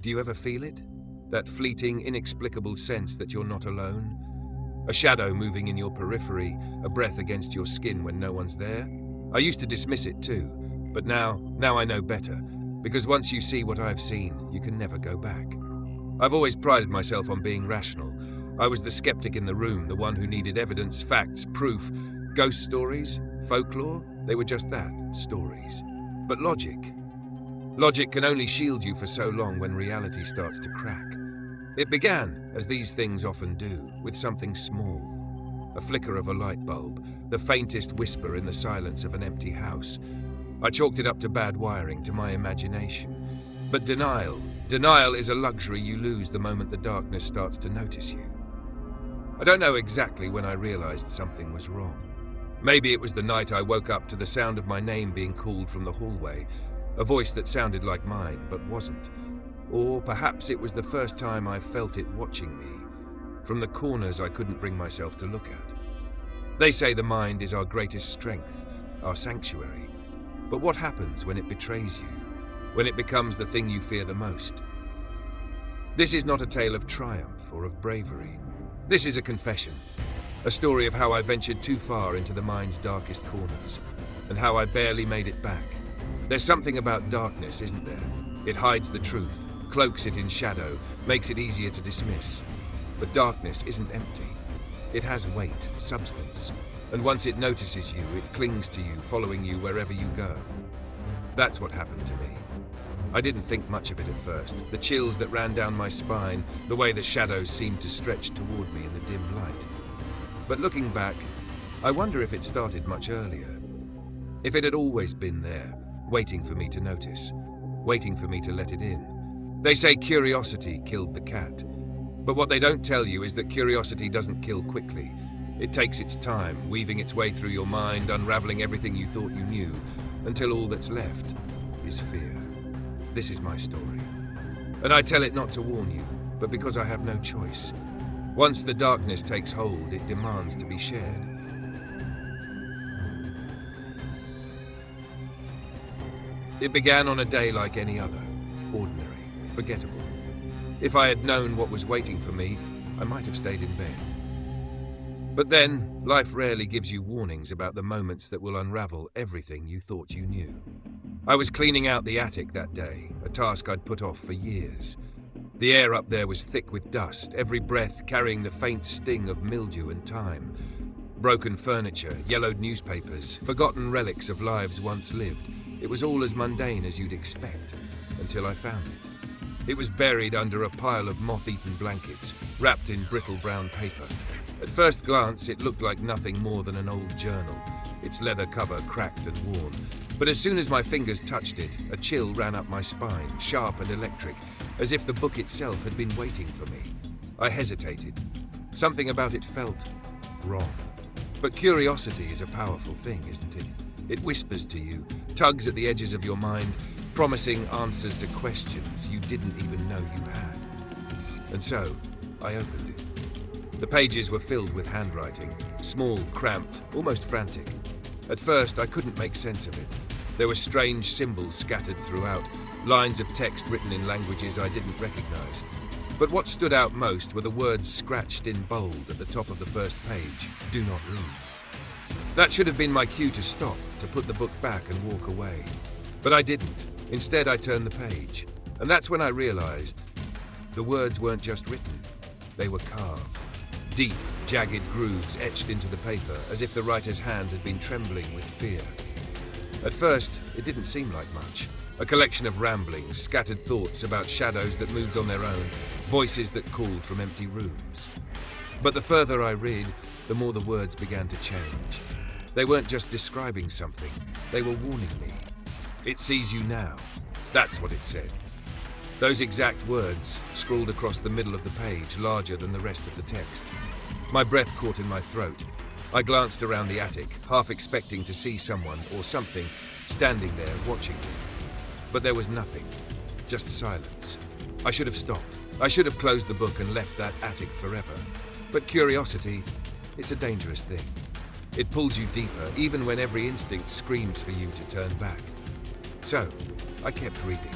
Do you ever feel it? That fleeting, inexplicable sense that you're not alone? A shadow moving in your periphery, a breath against your skin when no one's there? I used to dismiss it too, but now I know better, because once you see what I've seen, you can never go back. I've always prided myself on being rational. I was the skeptic in the room, the one who needed evidence, facts, proof. Ghost stories, folklore, they were just that, stories. But logic can only shield you for so long when reality starts to crack. It began, as these things often do, with something small. A flicker of a light bulb, the faintest whisper in the silence of an empty house. I chalked it up to bad wiring, to my imagination. But denial is a luxury you lose the moment the darkness starts to notice you. I don't know exactly when I realized something was wrong. Maybe it was the night I woke up to the sound of my name being called from the hallway, a voice that sounded like mine but wasn't. Or perhaps it was the first time I felt it watching me, from the corners I couldn't bring myself to look at. They say the mind is our greatest strength, our sanctuary. But what happens when it betrays you? When it becomes the thing you fear the most? This is not a tale of triumph or of bravery. This is a confession, a story of how I ventured too far into the mind's darkest corners, and how I barely made it back. There's something about darkness, isn't there? It hides the truth, cloaks it in shadow, makes it easier to dismiss. But darkness isn't empty. It has weight, substance, and once it notices you, it clings to you, following you wherever you go. That's what happened to me. I didn't think much of it at first, the chills that ran down my spine, the way the shadows seemed to stretch toward me in the dim light. But looking back, I wonder if it started much earlier. If it had always been there, waiting for me to notice, waiting for me to let it in. They say curiosity killed the cat. But what they don't tell you is that curiosity doesn't kill quickly. It takes its time, weaving its way through your mind, unraveling everything you thought you knew, until all that's left is fear. This is my story. And I tell it not to warn you, but because I have no choice. Once the darkness takes hold, it demands to be shared. It began on a day like any other, ordinary, forgettable. If I had known what was waiting for me, I might have stayed in bed. But then, life rarely gives you warnings about the moments that will unravel everything you thought you knew. I was cleaning out the attic that day, a task I'd put off for years. The air up there was thick with dust, every breath carrying the faint sting of mildew and time. Broken furniture, yellowed newspapers, forgotten relics of lives once lived. It was all as mundane as you'd expect, until I found it. It was buried under a pile of moth-eaten blankets, wrapped in brittle brown paper. At first glance, it looked like nothing more than an old journal, its leather cover cracked and worn. But as soon as my fingers touched it, a chill ran up my spine, sharp and electric, as if the book itself had been waiting for me. I hesitated. Something about it felt wrong. But curiosity is a powerful thing, isn't it? It whispers to you, tugs at the edges of your mind, promising answers to questions you didn't even know you had. And so, I opened it. The pages were filled with handwriting, small, cramped, almost frantic. At first, I couldn't make sense of it. There were strange symbols scattered throughout, lines of text written in languages I didn't recognize. But what stood out most were the words scratched in bold at the top of the first page, "Do not read." That should have been my cue to stop, to put the book back and walk away. But I didn't. Instead, I turned the page. And that's when I realized the words weren't just written, they were carved. Deep, jagged grooves etched into the paper, as if the writer's hand had been trembling with fear. At first, it didn't seem like much. A collection of ramblings, scattered thoughts about shadows that moved on their own, voices that called from empty rooms. But the further I read, the more the words began to change. They weren't just describing something, they were warning me. "It sees you now." That's what it said. Those exact words, scrawled across the middle of the page, larger than the rest of the text. My breath caught in my throat. I glanced around the attic, half expecting to see someone or something standing there watching me. But there was nothing, just silence. I should have stopped. I should have closed the book and left that attic forever. But curiosity, it's a dangerous thing. It pulls you deeper, even when every instinct screams for you to turn back. So, I kept reading.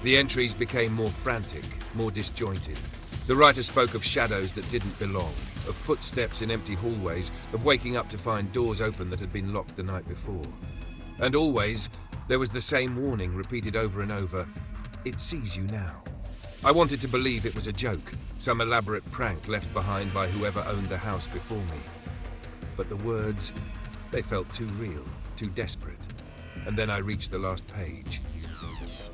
The entries became more frantic, more disjointed. The writer spoke of shadows that didn't belong, of footsteps in empty hallways, of waking up to find doors open that had been locked the night before. And always, there was the same warning repeated over and over: it sees you now. I wanted to believe it was a joke, some elaborate prank left behind by whoever owned the house before me. But the words, they felt too real, too desperate. And then I reached the last page.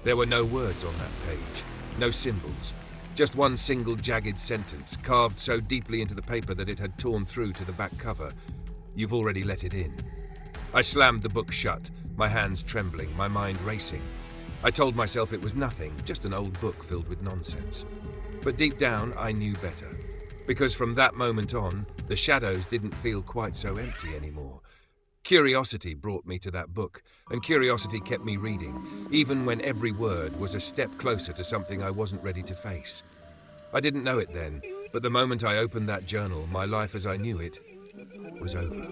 There were no words on that page, no symbols, just one single jagged sentence, carved so deeply into the paper that it had torn through to the back cover. You've already let it in. I slammed the book shut, my hands trembling, my mind racing. I told myself it was nothing, just an old book filled with nonsense. But deep down, I knew better. Because from that moment on, the shadows didn't feel quite so empty anymore. Curiosity brought me to that book, and curiosity kept me reading, even when every word was a step closer to something I wasn't ready to face. I didn't know it then, but the moment I opened that journal, my life as I knew it was over.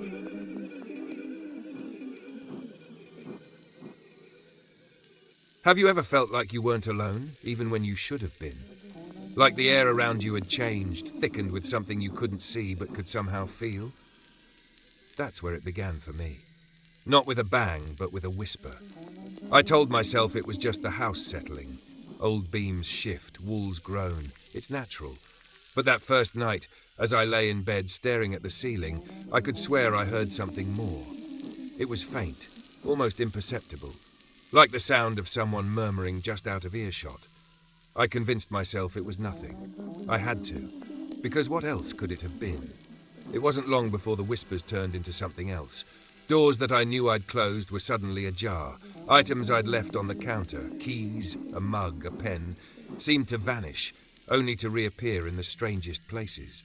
Have you ever felt like you weren't alone, even when you should have been? Like the air around you had changed, thickened with something you couldn't see but could somehow feel? That's where it began for me. Not with a bang, but with a whisper. I told myself it was just the house settling. Old beams shift, walls groan. It's natural. But that first night, as I lay in bed staring at the ceiling, I could swear I heard something more. It was faint, almost imperceptible, like the sound of someone murmuring just out of earshot. I convinced myself it was nothing. I had to, because what else could it have been? It wasn't long before the whispers turned into something else. Doors that I knew I'd closed were suddenly ajar. Items I'd left on the counter, keys, a mug, a pen, seemed to vanish, only to reappear in the strangest places.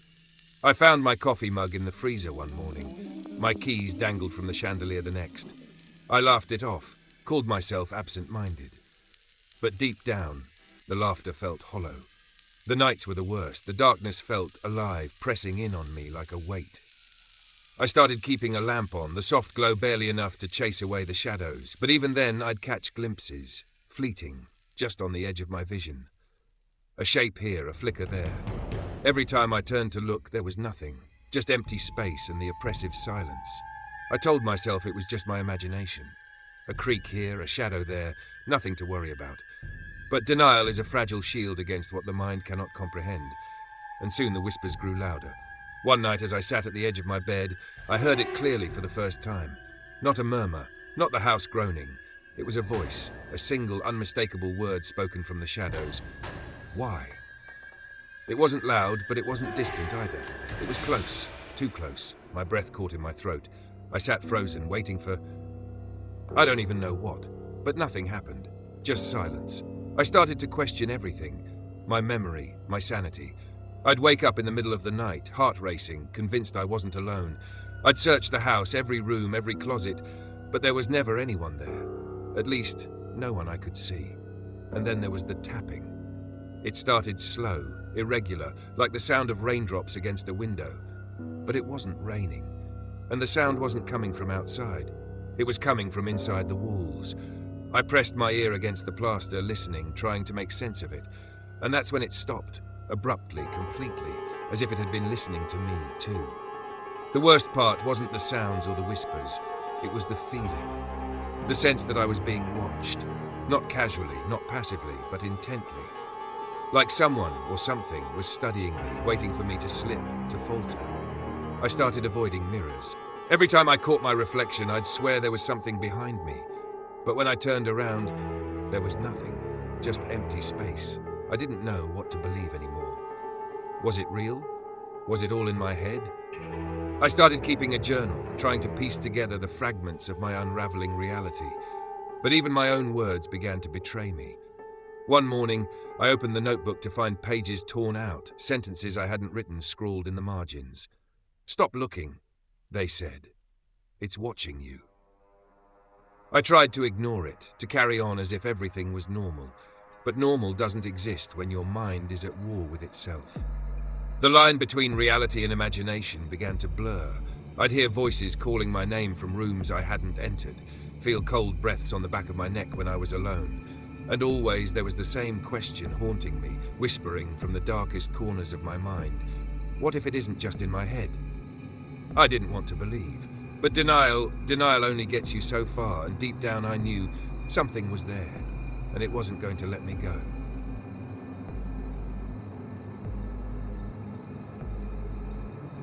I found my coffee mug in the freezer one morning. My keys dangled from the chandelier the next. I laughed it off, called myself absent-minded. But deep down, the laughter felt hollow. The nights were the worst. The darkness felt alive, pressing in on me like a weight. I started keeping a lamp on, the soft glow barely enough to chase away the shadows. But even then, I'd catch glimpses, fleeting, just on the edge of my vision. A shape here, a flicker there. Every time I turned to look, there was nothing, just empty space and the oppressive silence. I told myself it was just my imagination. A creak here, a shadow there, nothing to worry about. But denial is a fragile shield against what the mind cannot comprehend, and soon the whispers grew louder. One night as I sat at the edge of my bed, I heard it clearly for the first time. Not a murmur, not the house groaning. It was a voice, a single unmistakable word spoken from the shadows. Why? It wasn't loud, but it wasn't distant either. It was close, too close. My breath caught in my throat. I sat frozen, waiting for... I don't even know what, but nothing happened. Just silence. I started to question everything. My memory, my sanity. I'd wake up in the middle of the night, heart racing, convinced I wasn't alone. I'd search the house, every room, every closet, but there was never anyone there. At least, no one I could see. And then there was the tapping. It started slow, irregular, like the sound of raindrops against a window. But it wasn't raining. And the sound wasn't coming from outside. It was coming from inside the walls. I pressed my ear against the plaster, listening, trying to make sense of it. And that's when it stopped, abruptly, completely, as if it had been listening to me, too. The worst part wasn't the sounds or the whispers. It was the feeling. The sense that I was being watched. Not casually, not passively, but intently. Like someone or something was studying me, waiting for me to slip, to falter. I started avoiding mirrors. Every time I caught my reflection, I'd swear there was something behind me. But when I turned around, there was nothing, just empty space. I didn't know what to believe anymore. Was it real? Was it all in my head? I started keeping a journal, trying to piece together the fragments of my unraveling reality. But even my own words began to betray me. One morning, I opened the notebook to find pages torn out, sentences I hadn't written scrawled in the margins. "Stop looking," they said. "It's watching you." I tried to ignore it, to carry on as if everything was normal. But normal doesn't exist when your mind is at war with itself. The line between reality and imagination began to blur. I'd hear voices calling my name from rooms I hadn't entered, feel cold breaths on the back of my neck when I was alone. And always there was the same question haunting me, whispering from the darkest corners of my mind. What if it isn't just in my head? I didn't want to believe. But denial only gets you so far, and deep down I knew something was there, and it wasn't going to let me go.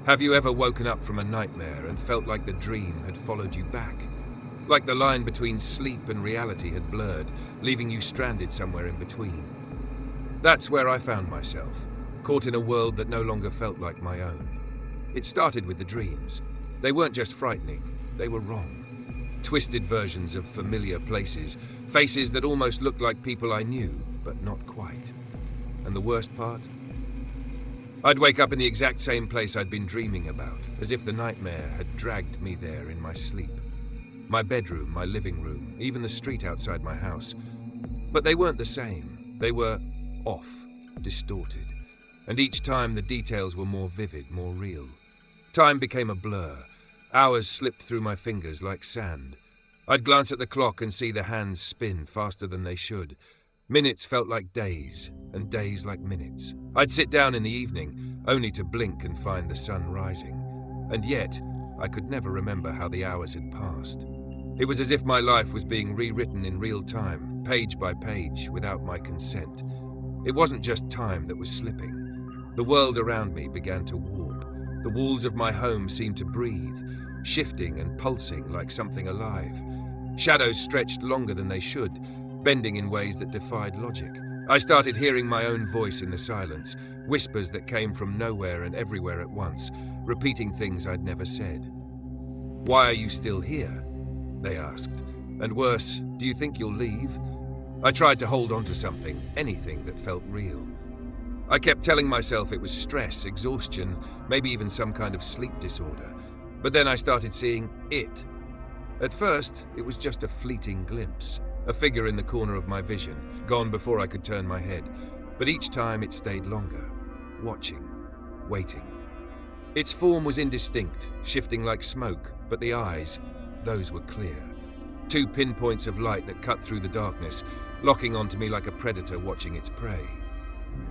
Have you ever woken up from a nightmare and felt like the dream had followed you back? Like the line between sleep and reality had blurred, leaving you stranded somewhere in between. That's where I found myself, caught in a world that no longer felt like my own. It started with the dreams. They weren't just frightening, they were wrong. Twisted versions of familiar places, faces that almost looked like people I knew, but not quite. And the worst part? I'd wake up in the exact same place I'd been dreaming about, as if the nightmare had dragged me there in my sleep. My bedroom, my living room, even the street outside my house. But they weren't the same. They were off, distorted. And each time the details were more vivid, more real. Time became a blur. Hours slipped through my fingers like sand. I'd glance at the clock and see the hands spin faster than they should. Minutes felt like days, and days like minutes. I'd sit down in the evening, only to blink and find the sun rising. And yet, I could never remember how the hours had passed. It was as if my life was being rewritten in real time, page by page, without my consent. It wasn't just time that was slipping. The world around me began to warp. The walls of my home seemed to breathe, shifting and pulsing like something alive. Shadows stretched longer than they should, bending in ways that defied logic. I started hearing my own voice in the silence, whispers that came from nowhere and everywhere at once, repeating things I'd never said. "Why are you still here?" they asked. And worse, "Do you think you'll leave?" I tried to hold on to something, anything that felt real. I kept telling myself it was stress, exhaustion, maybe even some kind of sleep disorder. But then I started seeing it. At first, it was just a fleeting glimpse, a figure in the corner of my vision, gone before I could turn my head. But each time it stayed longer, watching, waiting. Its form was indistinct, shifting like smoke, but the eyes, those were clear. Two pinpoints of light that cut through the darkness, locking onto me like a predator watching its prey.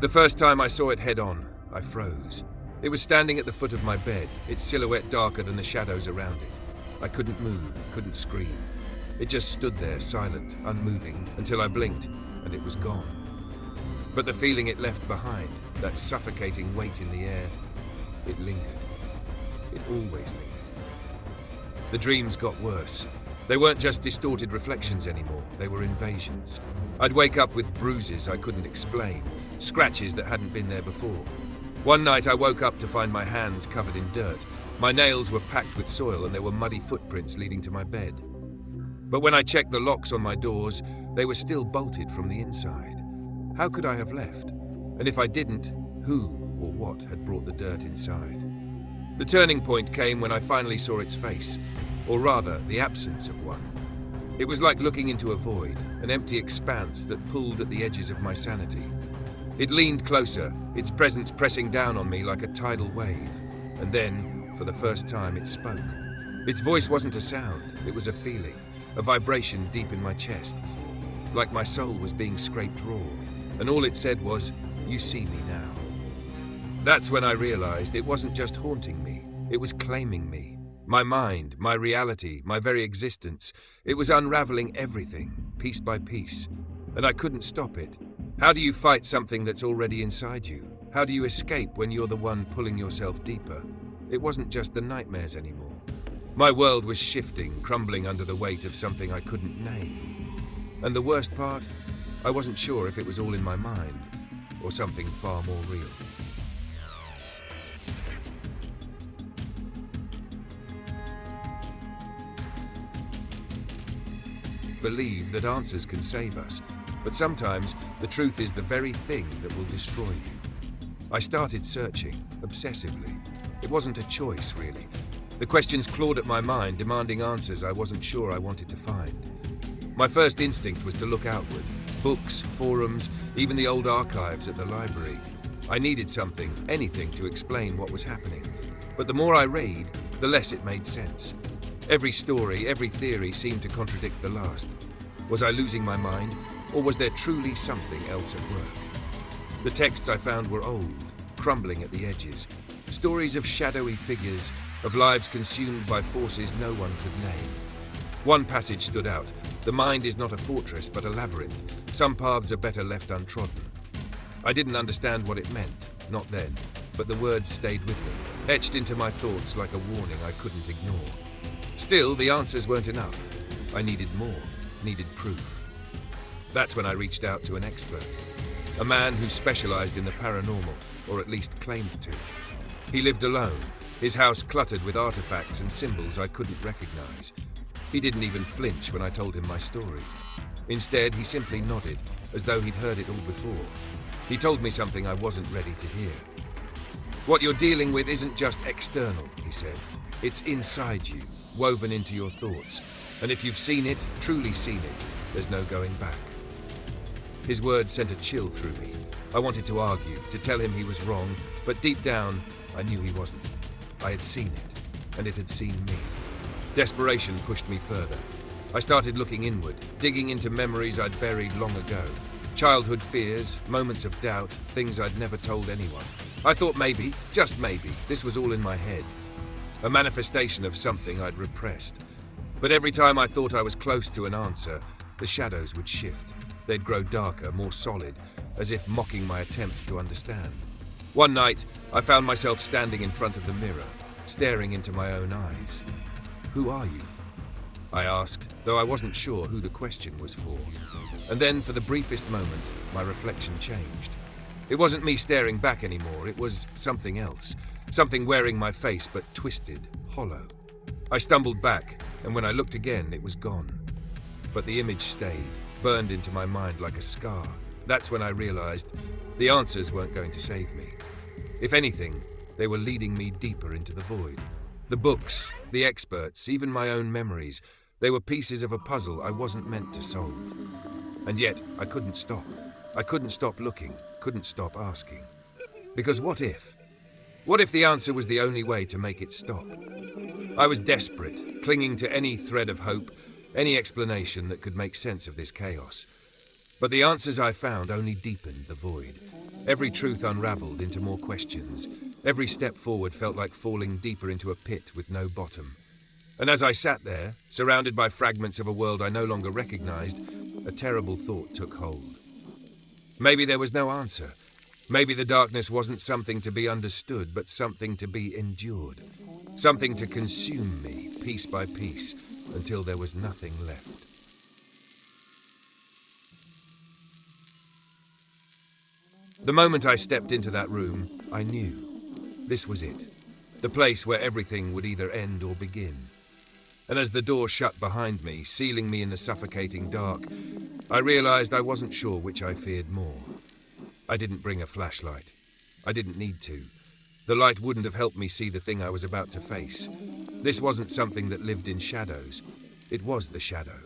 The first time I saw it head-on, I froze. It was standing at the foot of my bed, its silhouette darker than the shadows around it. I couldn't move, couldn't scream. It just stood there, silent, unmoving, until I blinked, and it was gone. But the feeling it left behind, that suffocating weight in the air, it lingered. It always lingered. The dreams got worse. They weren't just distorted reflections anymore, they were invasions. I'd wake up with bruises I couldn't explain, scratches that hadn't been there before. One night I woke up to find my hands covered in dirt. My nails were packed with soil and there were muddy footprints leading to my bed. But when I checked the locks on my doors, they were still bolted from the inside. How could I have left? And if I didn't, who or what had brought the dirt inside? The turning point came when I finally saw its face, or rather, the absence of one. It was like looking into a void, an empty expanse that pulled at the edges of my sanity. It leaned closer, its presence pressing down on me like a tidal wave. And then, for the first time, it spoke. Its voice wasn't a sound, it was a feeling, a vibration deep in my chest, like my soul was being scraped raw. And all it said was, "You see me now." That's when I realized it wasn't just haunting me, it was claiming me. My mind, my reality, my very existence. It was unraveling everything, piece by piece. And I couldn't stop it. How do you fight something that's already inside you? How do you escape when you're the one pulling yourself deeper? It wasn't just the nightmares anymore. My world was shifting, crumbling under the weight of something I couldn't name. And the worst part, I wasn't sure if it was all in my mind, or something far more real. Believe that answers can save us, but sometimes the truth is the very thing that will destroy you. I started searching, obsessively. It wasn't a choice, really. The questions clawed at my mind, demanding answers I wasn't sure I wanted to find. My first instinct was to look outward. Books, forums, even the old archives at the library. I needed something, anything, to explain what was happening. But the more I read, the less it made sense. Every story, every theory seemed to contradict the last. Was I losing my mind? Or was there truly something else at work? The texts I found were old, crumbling at the edges. Stories of shadowy figures, of lives consumed by forces no one could name. One passage stood out. The mind is not a fortress, but a labyrinth. Some paths are better left untrodden. I didn't understand what it meant, not then, but the words stayed with me, etched into my thoughts like a warning I couldn't ignore. Still, the answers weren't enough. I needed more, needed proof. That's when I reached out to an expert, a man who specialized in the paranormal, or at least claimed to. He lived alone, his house cluttered with artifacts and symbols I couldn't recognize. He didn't even flinch when I told him my story. Instead, he simply nodded, as though he'd heard it all before. He told me something I wasn't ready to hear. What you're dealing with isn't just external, he said. It's inside you, woven into your thoughts. And if you've seen it, truly seen it, there's no going back. His words sent a chill through me. I wanted to argue, to tell him he was wrong, but deep down, I knew he wasn't. I had seen it, and it had seen me. Desperation pushed me further. I started looking inward, digging into memories I'd buried long ago. Childhood fears, moments of doubt, things I'd never told anyone. I thought maybe, just maybe, this was all in my head. A manifestation of something I'd repressed. But every time I thought I was close to an answer, the shadows would shift. They'd grow darker, more solid, as if mocking my attempts to understand. One night, I found myself standing in front of the mirror, staring into my own eyes. "Who are you?" I asked, though I wasn't sure who the question was for. And then, for the briefest moment, my reflection changed. It wasn't me staring back anymore, it was something else. Something wearing my face, but twisted, hollow. I stumbled back, and when I looked again, it was gone. But the image stayed, burned into my mind like a scar. That's when I realized the answers weren't going to save me. If anything, they were leading me deeper into the void. The books, the experts, even my own memories, they were pieces of a puzzle I wasn't meant to solve. And yet, I couldn't stop. I couldn't stop looking, couldn't stop asking. Because what if? What if the answer was the only way to make it stop? I was desperate, clinging to any thread of hope, any explanation that could make sense of this chaos. But the answers I found only deepened the void. Every truth unraveled into more questions. Every step forward felt like falling deeper into a pit with no bottom. And as I sat there, surrounded by fragments of a world I no longer recognized, a terrible thought took hold. Maybe there was no answer. Maybe the darkness wasn't something to be understood, but something to be endured. Something to consume me, piece by piece, until there was nothing left. The moment I stepped into that room, I knew. This was it. The place where everything would either end or begin. And as the door shut behind me, sealing me in the suffocating dark, I realized I wasn't sure which I feared more. I didn't bring a flashlight. I didn't need to. The light wouldn't have helped me see the thing I was about to face. This wasn't something that lived in shadows. It was the shadow.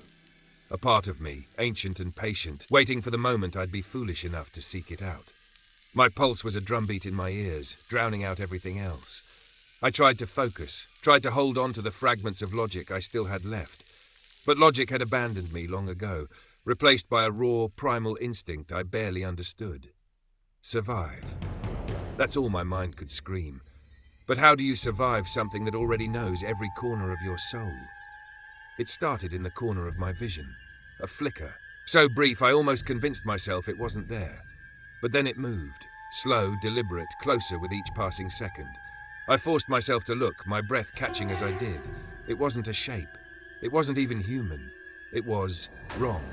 A part of me, ancient and patient, waiting for the moment I'd be foolish enough to seek it out. My pulse was a drumbeat in my ears, drowning out everything else. I tried to focus, tried to hold on to the fragments of logic I still had left. But logic had abandoned me long ago, replaced by a raw, primal instinct I barely understood. Survive. That's all my mind could scream. But how do you survive something that already knows every corner of your soul? It started in the corner of my vision, a flicker, so brief I almost convinced myself it wasn't there. But then it moved, slow, deliberate, closer with each passing second. I forced myself to look, my breath catching as I did. It wasn't a shape. It wasn't even human. It was wrong.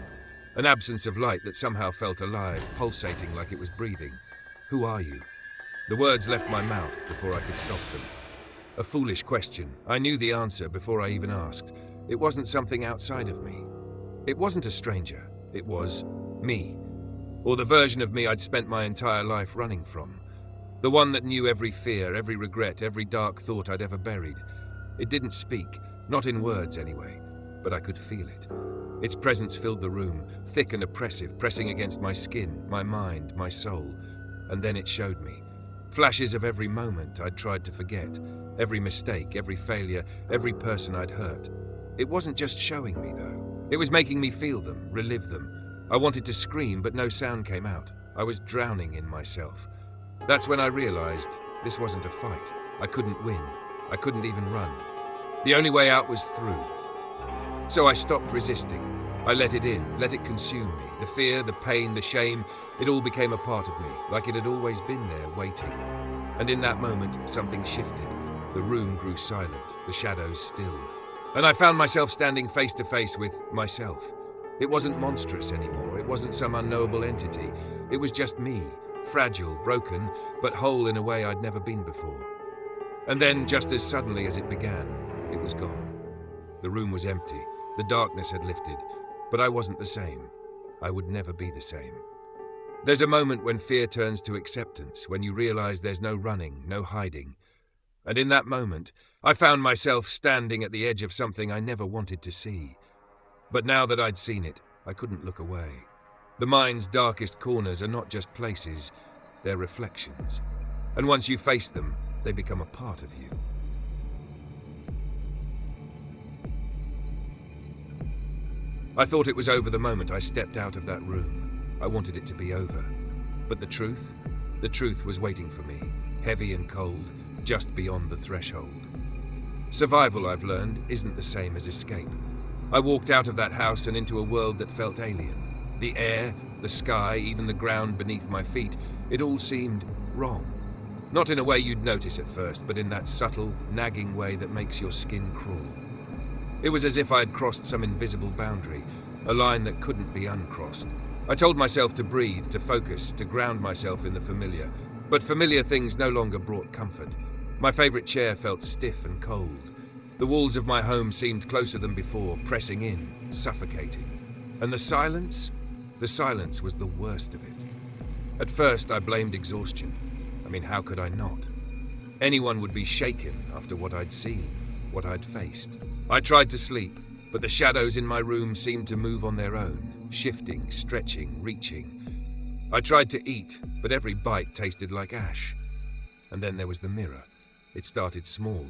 An absence of light that somehow felt alive, pulsating like it was breathing. Who are you? The words left my mouth before I could stop them. A foolish question. I knew the answer before I even asked. It wasn't something outside of me. It wasn't a stranger. It was me. Or the version of me I'd spent my entire life running from. The one that knew every fear, every regret, every dark thought I'd ever buried. It didn't speak, not in words anyway, but I could feel it. Its presence filled the room, thick and oppressive, pressing against my skin, my mind, my soul. And then it showed me. Flashes of every moment I'd tried to forget, every mistake, every failure, every person I'd hurt. It wasn't just showing me, though. It was making me feel them, relive them. I wanted to scream, but no sound came out. I was drowning in myself. That's when I realized this wasn't a fight. I couldn't win. I couldn't even run. The only way out was through. So I stopped resisting. I let it in, let it consume me. The fear, the pain, the shame, it all became a part of me, like it had always been there, waiting. And in that moment, something shifted. The room grew silent, the shadows stilled. And I found myself standing face to face with myself. It wasn't monstrous anymore. It wasn't some unknowable entity. It was just me, fragile, broken, but whole in a way I'd never been before. And then, just as suddenly as it began, it was gone. The room was empty. The darkness had lifted. But I wasn't the same. I would never be the same. There's a moment when fear turns to acceptance, when you realize there's no running, no hiding. And in that moment, I found myself standing at the edge of something I never wanted to see. But now that I'd seen it, I couldn't look away. The mind's darkest corners are not just places, they're reflections. And once you face them, they become a part of you. I thought it was over the moment I stepped out of that room. I wanted it to be over. But the truth was waiting for me, heavy and cold, just beyond the threshold. Survival, I've learned, isn't the same as escape. I walked out of that house and into a world that felt alien. The air, the sky, even the ground beneath my feet, it all seemed wrong. Not in a way you'd notice at first, but in that subtle, nagging way that makes your skin crawl. It was as if I had crossed some invisible boundary, a line that couldn't be uncrossed. I told myself to breathe, to focus, to ground myself in the familiar. But familiar things no longer brought comfort. My favorite chair felt stiff and cold. The walls of my home seemed closer than before, pressing in, suffocating. And the silence was the worst of it. At first, I blamed exhaustion. I mean, how could I not? Anyone would be shaken after what I'd seen, what I'd faced. I tried to sleep, but the shadows in my room seemed to move on their own, shifting, stretching, reaching. I tried to eat, but every bite tasted like ash. And then there was the mirror. It started small.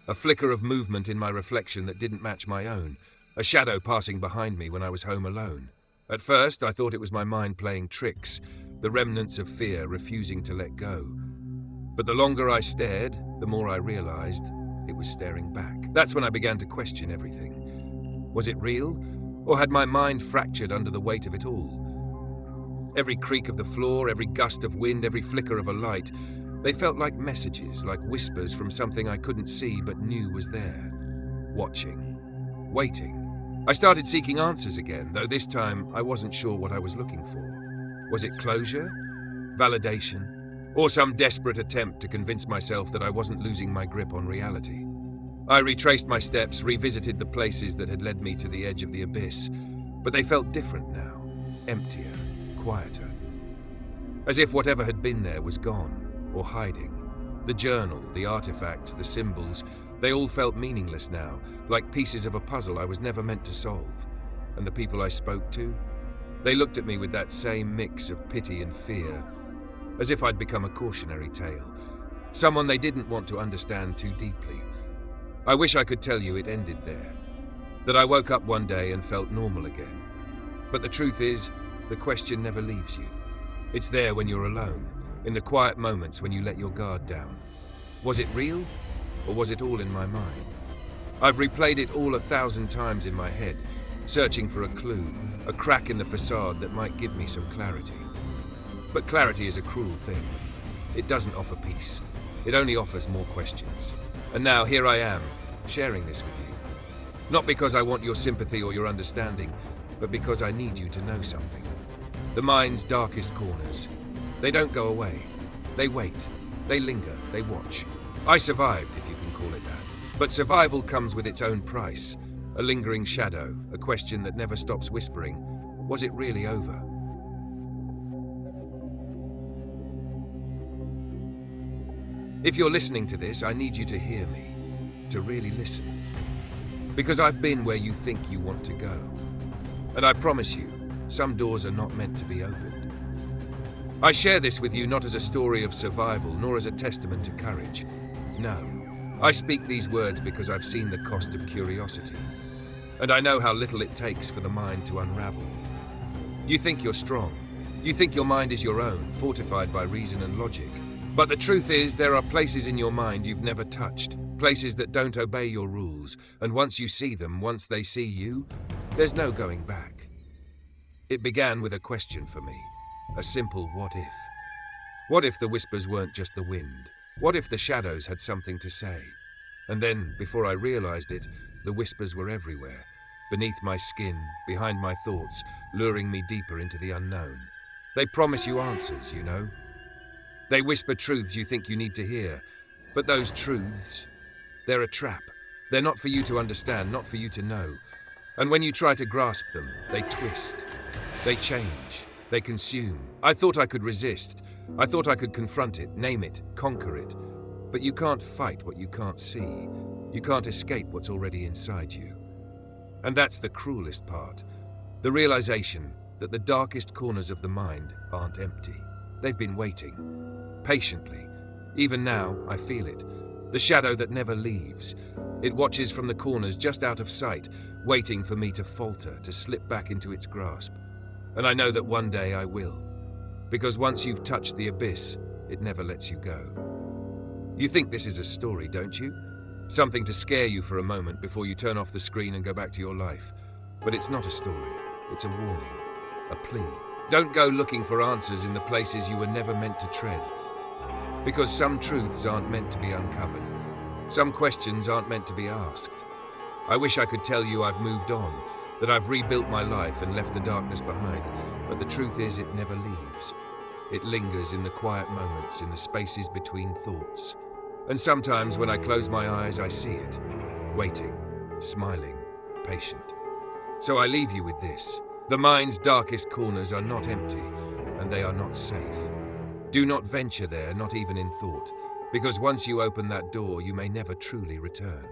A flicker of movement in my reflection that didn't match my own. A shadow passing behind me when I was home alone. At first, I thought it was my mind playing tricks, the remnants of fear refusing to let go. But the longer I stared, the more I realized it was staring back. That's when I began to question everything. Was it real? Or had my mind fractured under the weight of it all? Every creak of the floor, every gust of wind, every flicker of a light, they felt like messages, like whispers from something I couldn't see but knew was there. Watching. Waiting. I started seeking answers again, though this time I wasn't sure what I was looking for. Was it closure? Validation? Or some desperate attempt to convince myself that I wasn't losing my grip on reality? I retraced my steps, revisited the places that had led me to the edge of the abyss, but they felt different now, emptier, quieter. As if whatever had been there was gone, or hiding. The journal, the artifacts, the symbols, they all felt meaningless now, like pieces of a puzzle I was never meant to solve. And the people I spoke to? They looked at me with that same mix of pity and fear, as if I'd become a cautionary tale, someone they didn't want to understand too deeply. I wish I could tell you it ended there, that I woke up one day and felt normal again. But the truth is, the question never leaves you. It's there when you're alone, in the quiet moments when you let your guard down. Was it real, or was it all in my mind? I've replayed it all 1,000 times in my head, searching for a clue, a crack in the facade that might give me some clarity. But clarity is a cruel thing. It doesn't offer peace. It only offers more questions. And now here I am, sharing this with you. Not because I want your sympathy or your understanding, but because I need you to know something. The mind's darkest corners. They don't go away. They wait. They linger. They watch. I survived, if you can call it that. But survival comes with its own price. A lingering shadow, a question that never stops whispering. Was it really over? If you're listening to this, I need you to hear me, to really listen. Because I've been where you think you want to go. And I promise you, some doors are not meant to be opened. I share this with you not as a story of survival, nor as a testament to courage. No, I speak these words because I've seen the cost of curiosity. And I know how little it takes for the mind to unravel. You think you're strong. You think your mind is your own, fortified by reason and logic. But the truth is, there are places in your mind you've never touched, places that don't obey your rules, and once you see them, once they see you, there's no going back. It began with a question for me, a simple what if. What if the whispers weren't just the wind? What if the shadows had something to say? And then, before I realized it, the whispers were everywhere, beneath my skin, behind my thoughts, luring me deeper into the unknown. They promise you answers, you know. They whisper truths you think you need to hear. But those truths, they're a trap. They're not for you to understand, not for you to know. And when you try to grasp them, they twist. They change. They consume. I thought I could resist. I thought I could confront it, name it, conquer it. But you can't fight what you can't see. You can't escape what's already inside you. And that's the cruelest part. The realization that the darkest corners of the mind aren't empty. They've been waiting, patiently. Even now, I feel it. The shadow that never leaves. It watches from the corners just out of sight, waiting for me to falter, to slip back into its grasp. And I know that one day I will. Because once you've touched the abyss, it never lets you go. You think this is a story, don't you? Something to scare you for a moment before you turn off the screen and go back to your life. But it's not a story. It's a warning. A plea. Don't go looking for answers in the places you were never meant to tread. Because some truths aren't meant to be uncovered. Some questions aren't meant to be asked. I wish I could tell you I've moved on, that I've rebuilt my life and left the darkness behind. But the truth is, it never leaves. It lingers in the quiet moments, in the spaces between thoughts. And sometimes when I close my eyes, I see it. Waiting, smiling, patient. So I leave you with this. The mind's darkest corners are not empty, and they are not safe. Do not venture there, not even in thought, because once you open that door, you may never truly return.